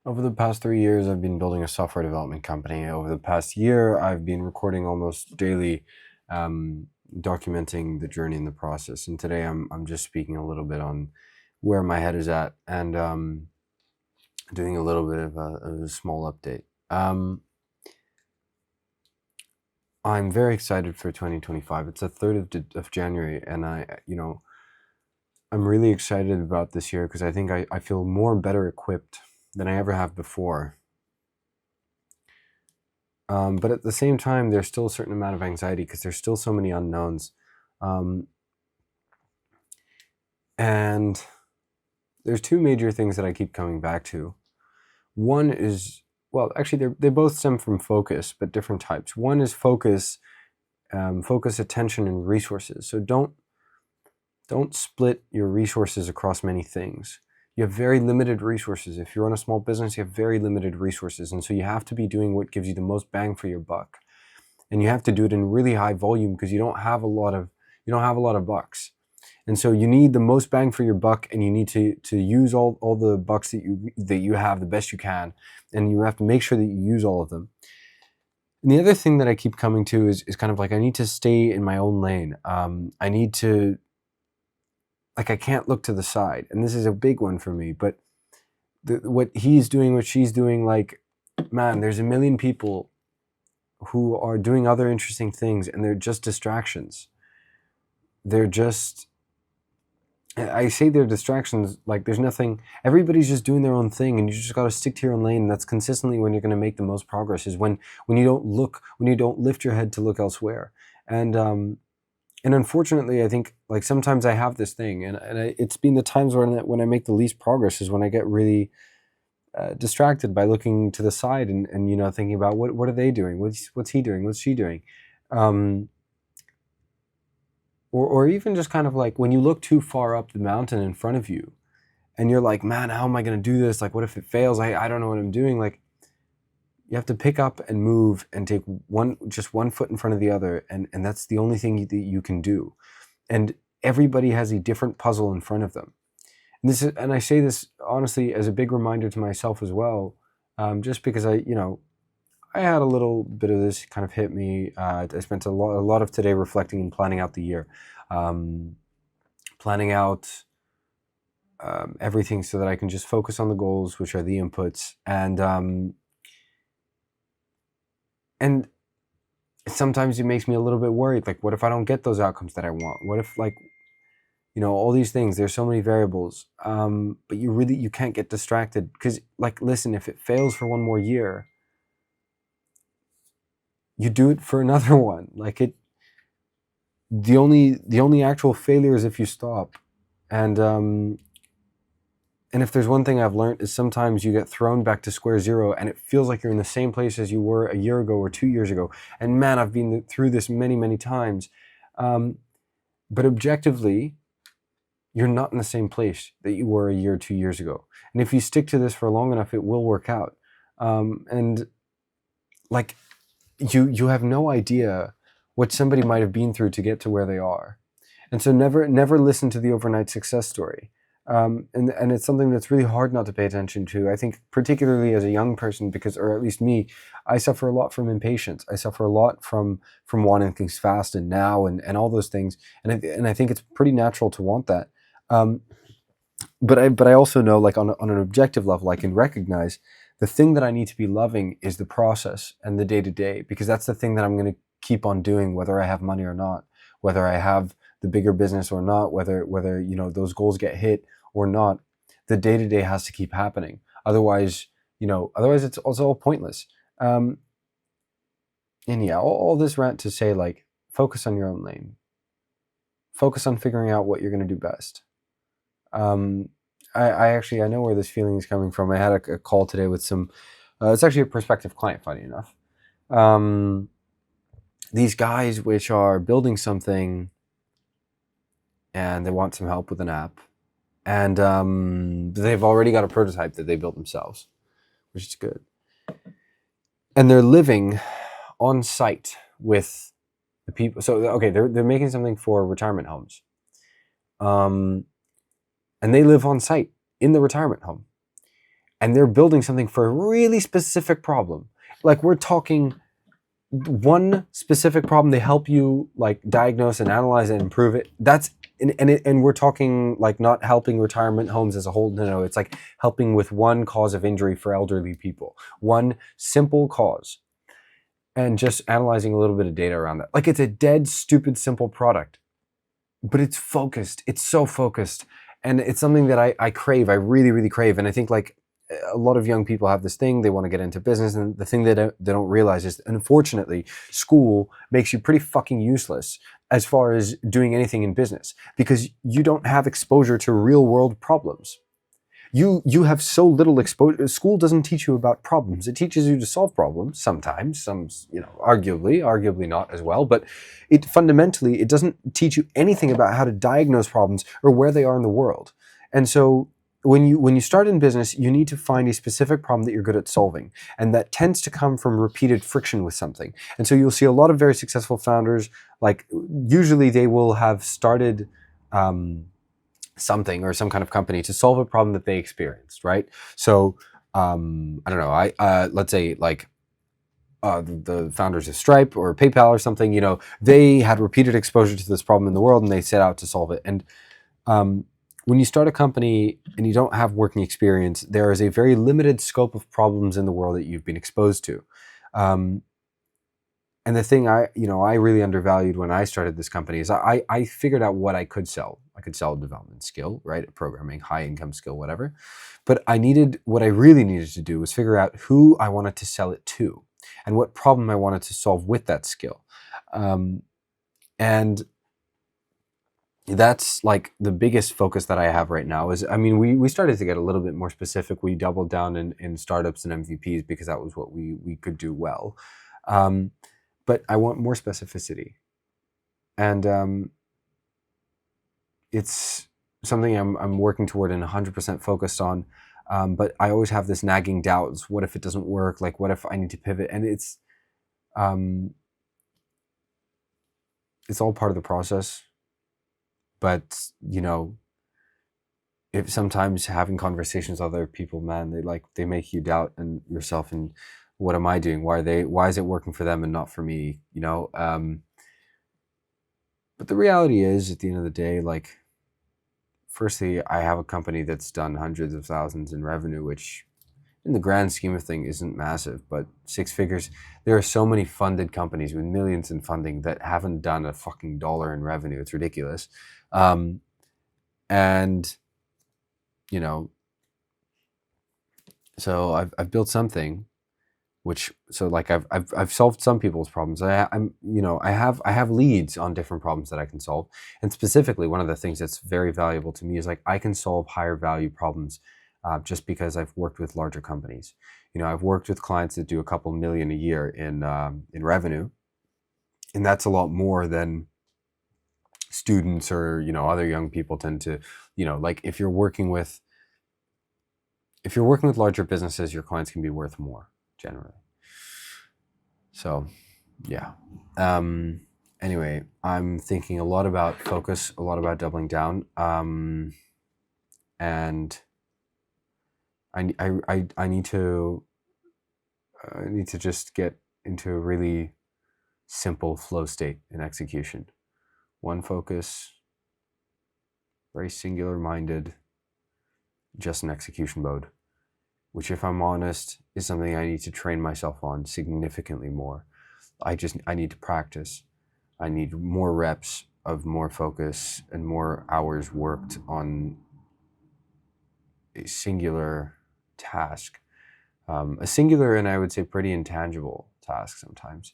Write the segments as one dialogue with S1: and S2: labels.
S1: Over the past 3 years, I've been building a software development company. Over the past year, I've been recording almost daily, um, documenting the journey and the process. And today, I'm just speaking a little bit on where my head is at and doing a little bit of a small update. I'm very excited for 2025. It's the 3rd of January, and I'm really excited about this year because I think I feel more better equipped than I ever have before. But at the same time, there's still a certain amount of anxiety because there's still so many unknowns. Um, and there's two major things that I keep coming back to. One is, well, actually, they both stem from focus, but different types. One is focus, focus, attention, and resources. So don't split your resources across many things. You have very limited resources. If you run a small business, you have very limited resources, and so you have to be doing what gives you the most bang for your buck. And you have to do it in really high volume because you don't have a lot of bucks. And so you need the most bang for your buck, and you need to use all the bucks that you have the best you can, and you have to make sure that you use all of them. And the other thing that I keep coming to is kind of like I need to stay in my own lane. I need to, like, I can't look to the side, and this is a big one for me. But what he's doing, what she's doing, like, man, there's a million people who are doing other interesting things, and they're just distractions. They're just, I say they're distractions, like there's nothing, everybody's just doing their own thing, and you just got to stick to your own lane. And that's consistently when you're going to make the most progress, is when you don't look, when you don't lift your head to look elsewhere. And unfortunately, I think, like, sometimes I have this thing, it's been the times when I make the least progress is when I get really distracted by looking to the side and thinking about what are they doing, what's he doing, what's she doing, um, or even just kind of like when you look too far up the mountain in front of you, and you're like, man, how am I going to do this? Like, what if it fails? I don't know what I'm doing. Like, you have to pick up and move and take just one foot in front of the other, and that's the only thing that you can do. And everybody has a different puzzle in front of them. And I say this honestly as a big reminder to myself as well, just because I had a little bit of this kind of hit me. I spent a lot of today reflecting and planning out the year, planning out everything so that I can just focus on the goals, which are the inputs, and sometimes it makes me a little bit worried. Like, what if I don't get those outcomes that I want? What if, like, all these things, there's so many variables, but you can't get distracted because, like, listen, if it fails for one more year, you do it for another one. Like, the only actual failure is if you stop. And if there's one thing I've learned, is sometimes you get thrown back to square zero, and it feels like you're in the same place as you were a year ago or 2 years ago. And man, I've been through this many, many times. But objectively, you're not in the same place that you were a year or 2 years ago. And if you stick to this for long enough, it will work out. And like, you have no idea what somebody might have been through to get to where they are. And so never listen to the overnight success story. And it's something that's really hard not to pay attention to. I think particularly as a young person, because, or at least me, I suffer a lot from impatience. I suffer a lot from wanting things fast and now and all those things. And I think it's pretty natural to want that. Um, but I also know, like, on an objective level, I can recognize the thing that I need to be loving is the process and the day to day, because that's the thing that I'm going to keep on doing, whether I have money or not, whether I have the bigger business or not, whether those goals get hit or not. The day to day has to keep happening. Otherwise, it's all pointless. And yeah, all this rant to say, like, focus on your own lane. Focus on figuring out what you're going to do best. I know where this feeling is coming from. I had a call today with some, it's actually a prospective client, funny enough. These guys which are building something, and they want some help with an app, and they've already got a prototype that they built themselves, which is good. And they're living on site with the people. So, okay, they're making something for retirement homes. And they live on site in the retirement home. and they're building something for a really specific problem. Like we're talking one specific problem, they help you like diagnose and analyze and improve it. That's and we're talking like not helping retirement homes as a whole. No, it's like helping with one cause of injury for elderly people, one simple cause, and just analyzing a little bit of data around that. Like it's a dead stupid simple product, but it's focused. It's so focused, and it's something that I crave. I really, really crave. And I think like a lot of young people have this thing, they want to get into business, and the thing they don't realize is, unfortunately, school makes you pretty fucking useless as far as doing anything in business, because you don't have exposure to real world problems. You have so little exposure. School doesn't teach you about problems. It teaches you to solve problems sometimes, some, arguably not as well, but it fundamentally, it doesn't teach you anything about how to diagnose problems or where they are in the world. And so when you start in business, you need to find a specific problem that you're good at solving, and that tends to come from repeated friction with something. And so you'll see a lot of very successful founders, like usually they will have started something or some kind of company to solve a problem that they experienced, right? So I don't know, let's say like the founders of Stripe or PayPal or something, they had repeated exposure to this problem in the world and they set out to solve it. And when you start a company and you don't have working experience, there is a very limited scope of problems in the world that you've been exposed to. And the thing I really undervalued when I started this company is I figured out what I could sell. I could sell a development skill, right? A programming, high income skill, whatever. But what I really needed to do was figure out who I wanted to sell it to and what problem I wanted to solve with that skill. And that's like the biggest focus that I have right now is, we started to get a little bit more specific. We doubled down in startups and MVPs because that was what we could do well. But I want more specificity. And it's something I'm working toward and 100% focused on. But I always have this nagging doubts. What if it doesn't work? Like, what if I need to pivot? And it's all part of the process. But, if sometimes having conversations with other people, man, they make you doubt and yourself, and what am I doing? Why is it working for them and not for me? But the reality is, at the end of the day, like, firstly, I have a company that's done hundreds of thousands in revenue, which in the grand scheme of things isn't massive, but six figures. There are so many funded companies with millions in funding that haven't done a fucking dollar in revenue. It's ridiculous. And so I've built something I've solved some people's problems. I have leads on different problems that I can solve. And specifically, one of the things that's very valuable to me is like I can solve higher value problems just because I've worked with larger companies. I've worked with clients that do a couple million a year in revenue, and that's a lot more than students or other young people tend to. Like if you're working with larger businesses, your clients can be worth more generally. So yeah. Anyway, I'm thinking a lot about focus, a lot about doubling down, and I need to just get into a really simple flow state in execution. One focus, very singular minded, just an execution mode, which, if I'm honest, is something I need to train myself on significantly more. I need to practice. I need more reps of more focus and more hours worked on a singular task. A singular and I would say pretty intangible task sometimes.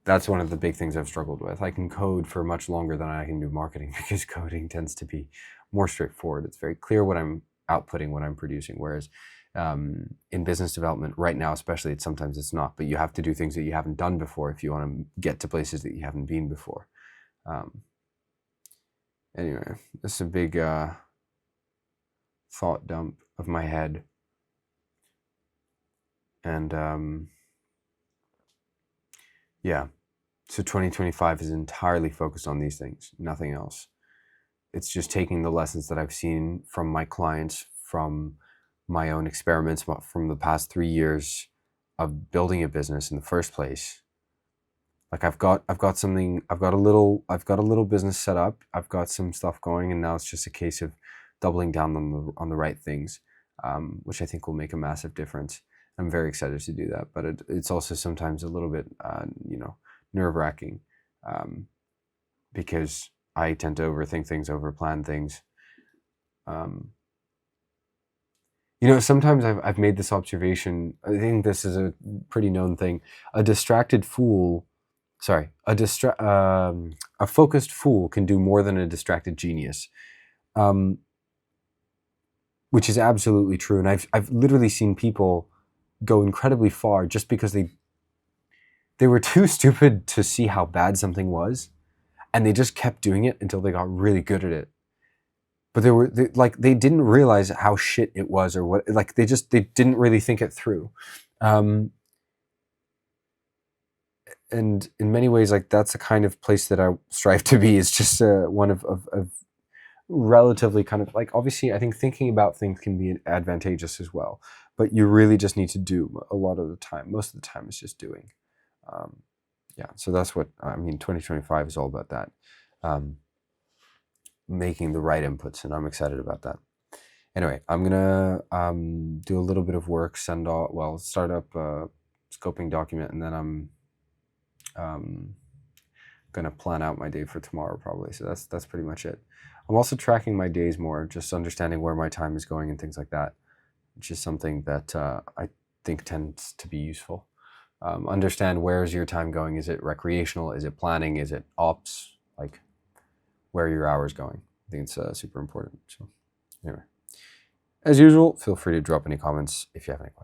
S1: That's one of the big things I've struggled with. I can code for much longer than I can do marketing because coding tends to be more straightforward. It's very clear what I'm outputting, what I'm producing. Whereas in business development right now, especially, sometimes it's not, but you have to do things that you haven't done before if you want to get to places that you haven't been before. Anyway, this is a big thought dump of my head. And yeah, so 2025 is entirely focused on these things, nothing else. It's just taking the lessons that I've seen from my clients from my own experiments from the past 3 years of building a business in the first place. Like I've got a little business set up. I've got some stuff going, and now it's just a case of doubling down on the right things, which I think will make a massive difference. I'm very excited to do that, but it's also sometimes a little bit, nerve-wracking, because I tend to overthink things, overplan things. Sometimes I've made this observation. I think this is a pretty known thing. A focused fool can do more than a distracted genius, which is absolutely true. And I've literally seen people go incredibly far just because they were too stupid to see how bad something was, and they just kept doing it until they got really good at it. But they didn't realize how shit it was, or what, like they didn't really think it through. And in many ways, like that's the kind of place that I strive to be. Is just one of relatively kind of like, obviously I think thinking about things can be advantageous as well, but you really just need to do a lot of the time. Most of the time it's just doing. So that's what I mean. 2025 is all about that, making the right inputs, and I'm excited about that. Anyway, I'm gonna do a little bit of work, start up a scoping document, and then I'm gonna plan out my day for tomorrow probably. So that's pretty much it. I'm also tracking my days more, just understanding where my time is going and things like that, which is something that I think tends to be useful. Understand, where is your time going? Is it recreational? Is it planning? Is it ops? Like, where are your hours going? I think it's super important. So anyway, as usual, feel free to drop any comments if you have any questions.